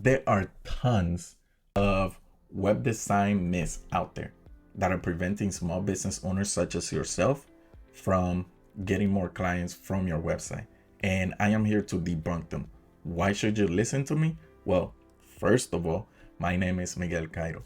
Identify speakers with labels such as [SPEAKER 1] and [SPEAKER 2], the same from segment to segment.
[SPEAKER 1] There are tons of web design myths out there that are preventing small business owners such as yourself from getting more clients from your website. And I am here to debunk them. Why should you listen to me? Well, first of all, my name is Miguel Cairo,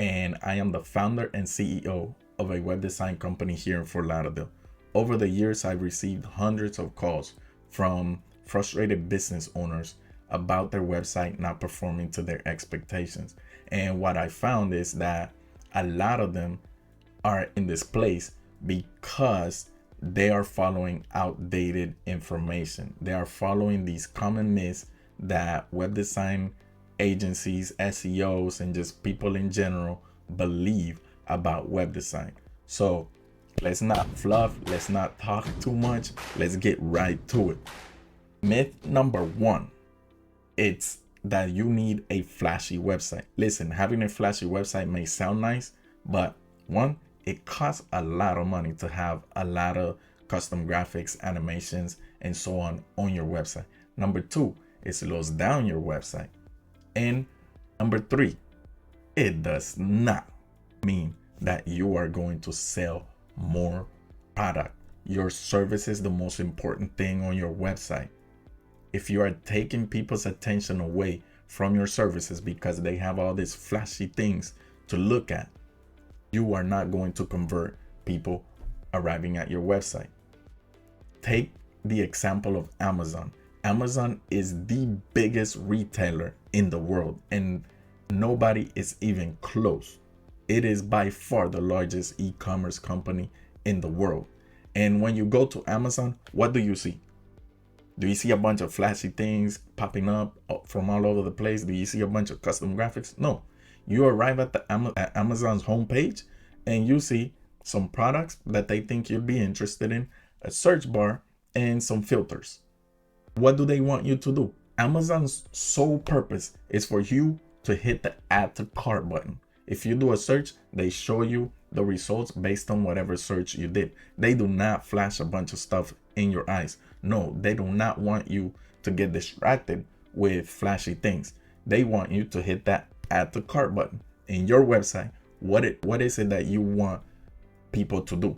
[SPEAKER 1] and I am the founder and CEO of a web design company here in Fort Lauderdale. Over the years, I've received hundreds of calls from frustrated business owners about their website not performing to their expectations. And what I found is that a lot of them are in this place because they are following outdated information. They are following these common myths that web design agencies, SEOs, and just people in general believe about web design. So let's not fluff, let's not talk too much, let's get right to it. Myth number one, it's that you need a flashy website. Listen, having a flashy website may sound nice, but one, it costs a lot of money to have a lot of custom graphics, animations, and so on your website. Number two, it slows down your website. And number three, it does not mean that you are going to sell more product. Your service is the most important thing on your website. If you are taking people's attention away from your services because they have all these flashy things to look at, you are not going to convert people arriving at your website. Take the example of Amazon. Amazon is the biggest retailer in the world, and nobody is even close. It is by far the largest e-commerce company in the world. And when you go to Amazon, what do you see? Do you see a bunch of flashy things popping up from all over the place? Do you see a bunch of custom graphics? No. You arrive at the Amazon's homepage and you see some products that they think you'd be interested in, a search bar, and some filters. What do they want you to do? Amazon's sole purpose is for you to hit the add to cart button. If you do a search, they show you the results based on whatever search you did. They do not flash a bunch of stuff in your eyes. No, they do not want you to get distracted with flashy things. They want you to hit that add to cart button in your website. What is it that you want people to do?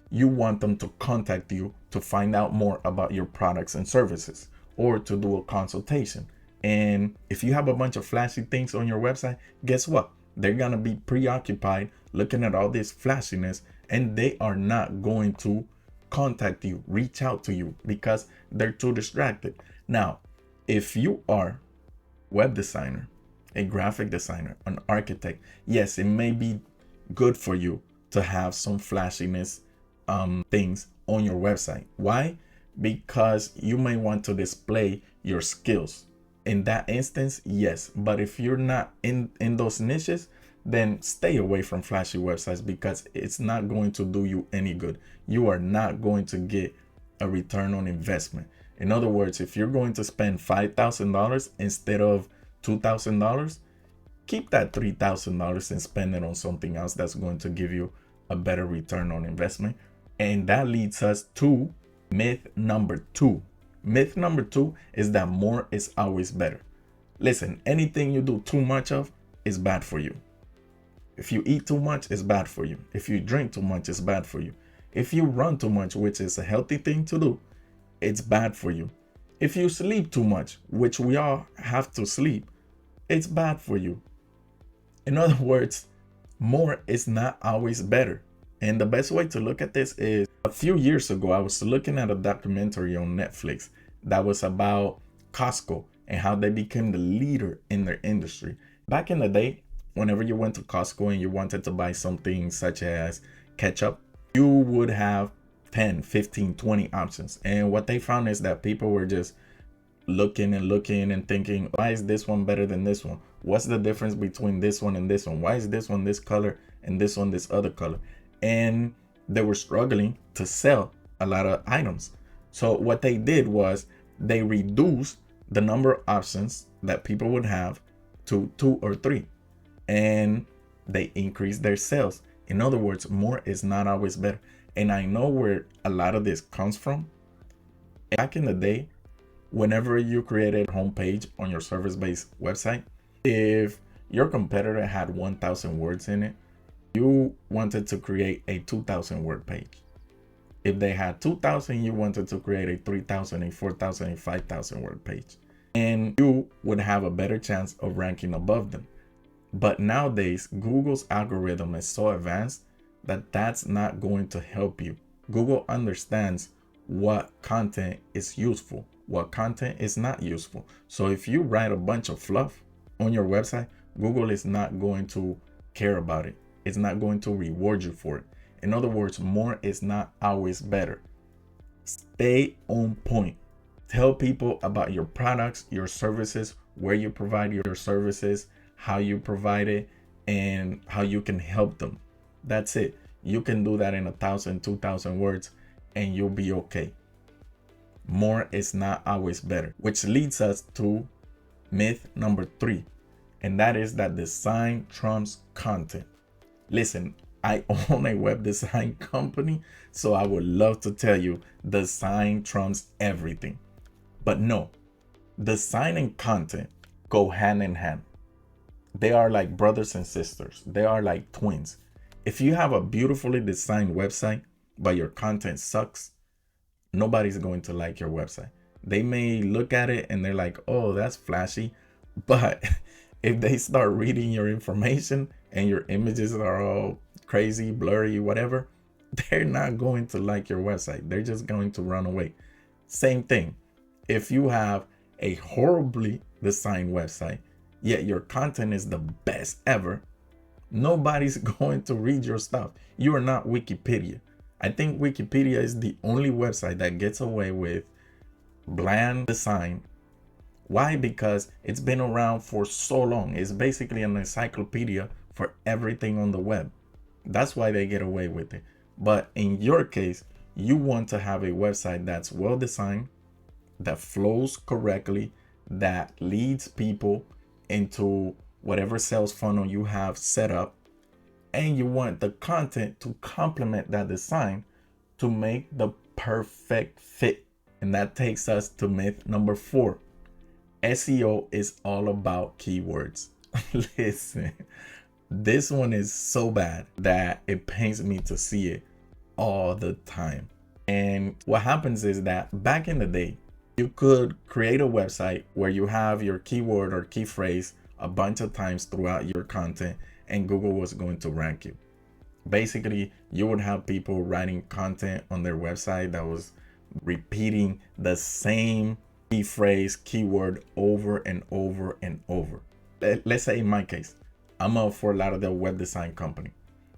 [SPEAKER 1] You want them to contact you to find out more about your products and services, or to do a consultation. And if you have a bunch of flashy things on your website, guess what? They're going to be preoccupied looking at all this flashiness, and they are not going to contact you, reach out to you, because they're too distracted. Now, if you are web designer, a graphic designer, an architect, yes, it may be good for you to have some flashiness things on your website. Why? Because you may want to display your skills. In that instance, yes. But if you're not in those niches, then stay away from flashy websites, because it's not going to do you any good. You are not going to get a return on investment. In other words, if you're going to spend $5,000 instead of $2,000, keep that $3,000 and spend it on something else that's going to give you a better return on investment. And that leads us to myth number two. Myth number two is that more is always better. Listen, anything you do too much of is bad for you. If you eat too much, it's bad for you. If you drink too much, it's bad for you. If you run too much, which is a healthy thing to do, it's bad for you. If you sleep too much, which we all have to sleep, it's bad for you. In other words, more is not always better. And the best way to look at this is, a few years ago, I was looking at a documentary on Netflix that was about Costco and how they became the leader in their industry. Back in the day, whenever you went to Costco and you wanted to buy something such as ketchup, you would have 10, 15, 20 options. And what they found is that people were just looking and thinking, why is this one better than this one? What's the difference between this one and this one? Why is this one this color and this one this other color? And they were struggling to sell a lot of items. So what they did was they reduced the number of options that people would have to 2 or 3, and they increased their sales. In other words, more is not always better. And I know where a lot of this comes from. Back in the day, whenever you created a homepage on your service-based website, if your competitor had 1,000 words in it, you wanted to create a 2,000 word page. If they had 2,000, you wanted to create a 3,000, a 4,000, a 5,000 word page. And you would have a better chance of ranking above them. But nowadays, Google's algorithm is so advanced that that's not going to help you. Google understands what content is useful, what content is not useful. So if you write a bunch of fluff on your website, Google is not going to care about it. It's not going to reward you for it. In other words, more is not always better. Stay on point. Tell people about your products, your services, where you provide your services, how you provide it, and how you can help them. That's it. You can do that in 1,000, 2,000 words, and you'll be okay. More is not always better, which leads us to myth number 3, and that is that design trumps content. Listen, I own a web design company, so I would love to tell you design trumps everything. But no, design and content go hand in hand. They are like brothers and sisters. They are like twins. If you have a beautifully designed website, but your content sucks, nobody's going to like your website. They may look at it and they're like, oh, that's flashy. But if they start reading your information and your images are all crazy, blurry, whatever, they're not going to like your website. They're just going to run away. Same thing. If you have a horribly designed website, yet your content is the best ever, nobody's going to read your stuff. You are not Wikipedia. I think Wikipedia is the only website that gets away with bland design. Why? Because it's been around for so long. It's basically an encyclopedia for everything on the web. That's why they get away with it. But in your case, you want to have a website that's well designed, that flows correctly, that leads people into whatever sales funnel you have set up, and you want the content to complement that design to make the perfect fit. And that takes us to myth number 4. SEO is all about keywords. Listen, this one is so bad that it pains me to see it all the time. And what happens is that back in the day, you could create a website where you have your keyword or key phrase a bunch of times throughout your content, and Google was going to rank you. Basically, you would have people writing content on their website that was repeating the same key phrase, keyword over and over and over. Let's say in my case, I'm a Fort Lauderdale web design company.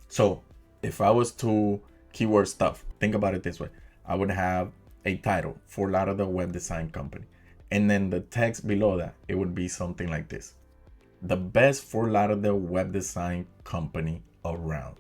[SPEAKER 1] So if I was to keyword stuff, think about it this way. I would have a title, Fort Lauderdale web design company. And then the text below that, it would be something like this: the best Fort Lauderdale web design company around.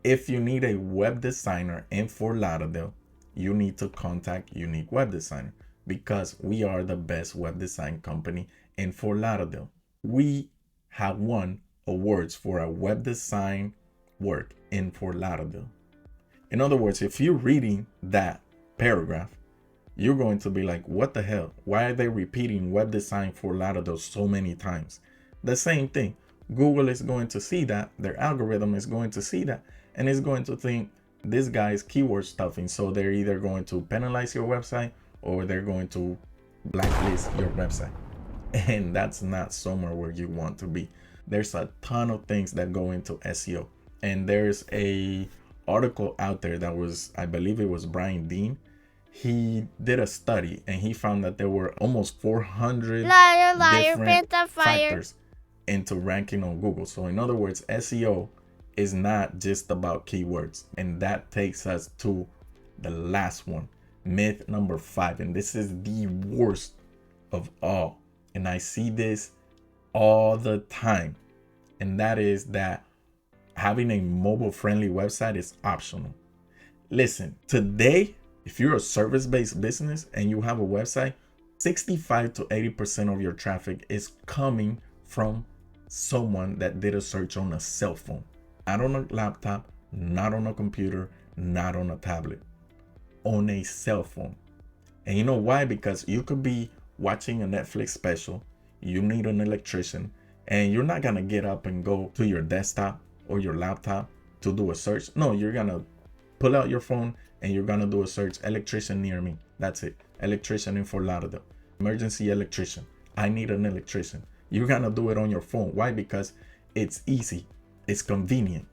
[SPEAKER 1] If you need a web designer in Fort Lauderdale, you need to contact Unique Web Designer, because we are the best web design company in Fort Lauderdale. We have won awards for a web design work in Fort Lauderdale. In other words, if you're reading that paragraph, you're going to be like, what the hell? Why are they repeating web design Fort Lauderdale so many times? The same thing. Google is going to see that, their algorithm is going to see that, and is going to think this guy's keyword stuffing. So they're either going to penalize your website or they're going to blacklist your website. And that's not somewhere where you want to be. There's a ton of things that go into SEO. And there's a article out there that was, I believe it was Brian Dean. He did a study and he found that there were almost 400 different factors into ranking on Google. So in other words, SEO is not just about keywords. And that takes us to the last one, myth number 5. And this is the worst of all. And I see this all the time. And that is that having a mobile friendly website is optional. Listen, today, if you're a service-based business and you have a website, 65 to 80% of your traffic is coming from someone that did a search on a cell phone, not on a laptop, not on a computer, not on a tablet, on a cell phone. And you know why? Because you could be watching a Netflix special, you need an electrician, and you're not gonna get up and go to your desktop or your laptop to do a search. No, you're gonna pull out your phone and you're gonna do a search, electrician near me. That's it. Electrician in Fort Lauderdale. Emergency electrician. I need an electrician. You're gonna do it on your phone. Why? Because it's easy. It's convenient.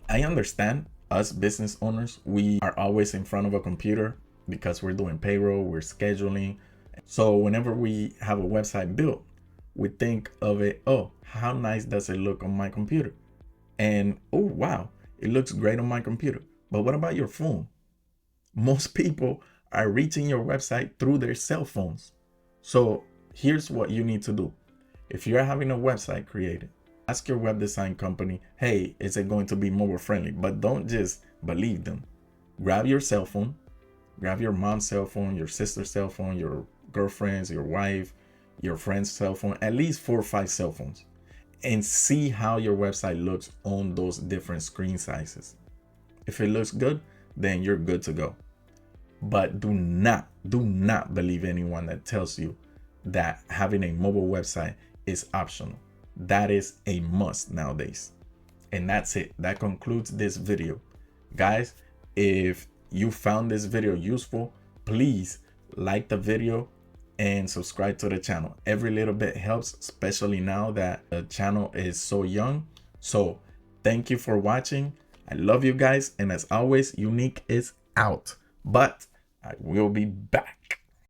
[SPEAKER 1] I understand us business owners, we are always in front of a computer because we're doing payroll, we're scheduling. So whenever we have a website built, we think of it, oh, how nice does it look on my computer? And oh, wow, it looks great on my computer. But what about your phone? Most people are reaching your website through their cell phones. So here's what you need to do. If you're having a website created, ask your web design company, hey, is it going to be mobile friendly? But don't just believe them. Grab your cell phone, grab your mom's cell phone, your sister's cell phone, your girlfriend's, your wife, your friend's cell phone, at least 4 or 5 cell phones, and see how your website looks on those different screen sizes. If it looks good, then you're good to go. But do not believe anyone that tells you that having a mobile website is optional. That is a must nowadays. And that's it. That concludes this video. Guys, if you found this video useful, please like the video and subscribe to the channel. Every little bit helps, especially now that the channel is so young. So thank you for watching. I love you guys. And as always, Unique is out. But I will be back.